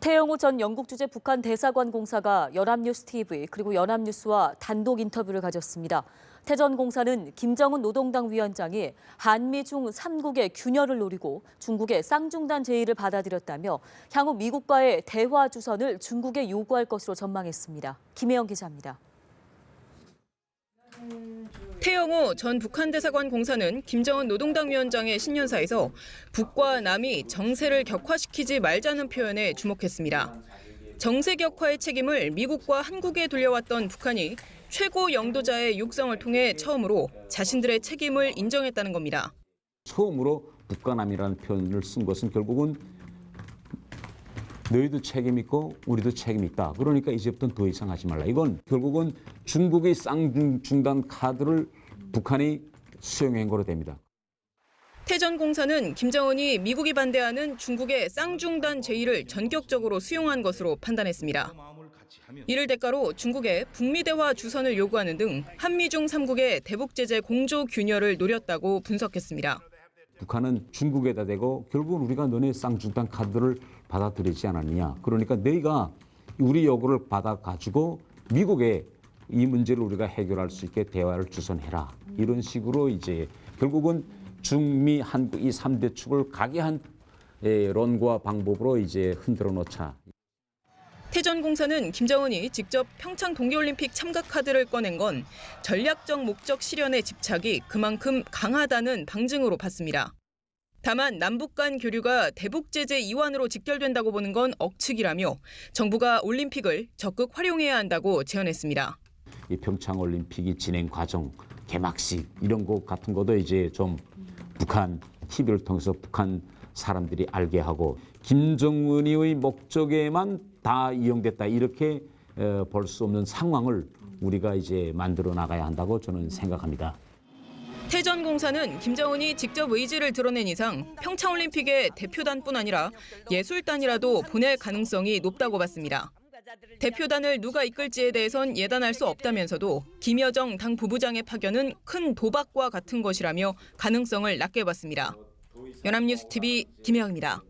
태영호 전 영국 주재 북한 대사관 공사가 연합뉴스 TV 그리고 연합뉴스와 단독 인터뷰를 가졌습니다. 태 전 공사는 김정은 노동당 위원장이 한미 중 3국의 균열을 노리고 중국의 쌍중단 제의를 받아들였다며 향후 미국과의 대화 주선을 중국에 요구할 것으로 전망했습니다. 김혜영 기자입니다. 태영호 전 북한 대사관 공사는 김정은 노동당 위원장의 신년사에서 북과 남이 정세를 격화시키지 말자는 표현에 주목했습니다. 정세 격화의 책임을 미국과 한국에 돌려왔던 북한이 최고 영도자의 육성을 통해 처음으로 자신들의 책임을 인정했다는 겁니다. 처음으로 북과 남이라는 표현을 쓴 것은 결국은 너희도 책임 있고 우리도 책임 있다. 그러니까 이제부터는 더 이상 하지 말라. 이건 결국은 중국의 쌍중단 카드를 북한이 수용한 거로 됩니다. 태 전 공사는 김정은이 미국이 반대하는 중국의 쌍중단 제의를 전격적으로 수용한 것으로 판단했습니다. 이를 대가로 중국에 북미 대화 주선을 요구하는 등 한미중 3국의 대북 제재 공조 균열을 노렸다고 분석했습니다. 북한은 중국에다 대고 결국은 우리가 너네 쌍중단 카드를 받아들이지 않았느냐. 그러니까 너희가 우리 요구를 받아가지고 미국에 이 문제를 우리가 해결할 수 있게 대화를 주선해라. 이런 식으로 이제 결국은 중미 한국 이 3대 축을 각의한 론과 방법으로 이제 흔들어 놓자. 태 전 공사는 김정은이 직접 평창 동계올림픽 참가 카드를 꺼낸 건 전략적 목적 실현의 집착이 그만큼 강하다는 방증으로 봤습니다. 다만 남북 간 교류가 대북 제재 이완으로 직결된다고 보는 건 억측이라며 정부가 올림픽을 적극 활용해야 한다고 제언했습니다. 이 평창 올림픽이 진행 과정, 개막식 이런 것 같은 것도 이제 좀 북한 TV를 통해서 북한 사람들이 알게 하고 김정은이의 목적에만 다 이용됐다 이렇게 볼 수 없는 상황을 우리가 이제 만들어 나가야 한다고 저는 생각합니다. 태 전 공사는 김정은이 직접 의지를 드러낸 이상 평창올림픽의 대표단뿐 아니라 예술단이라도 보낼 가능성이 높다고 봤습니다. 대표단을 누가 이끌지에 대해선 예단할 수 없다면서도 김여정 당 부부장의 파견은 큰 도박과 같은 것이라며 가능성을 낮게 봤습니다. 연합뉴스 TV 김혜영입니다.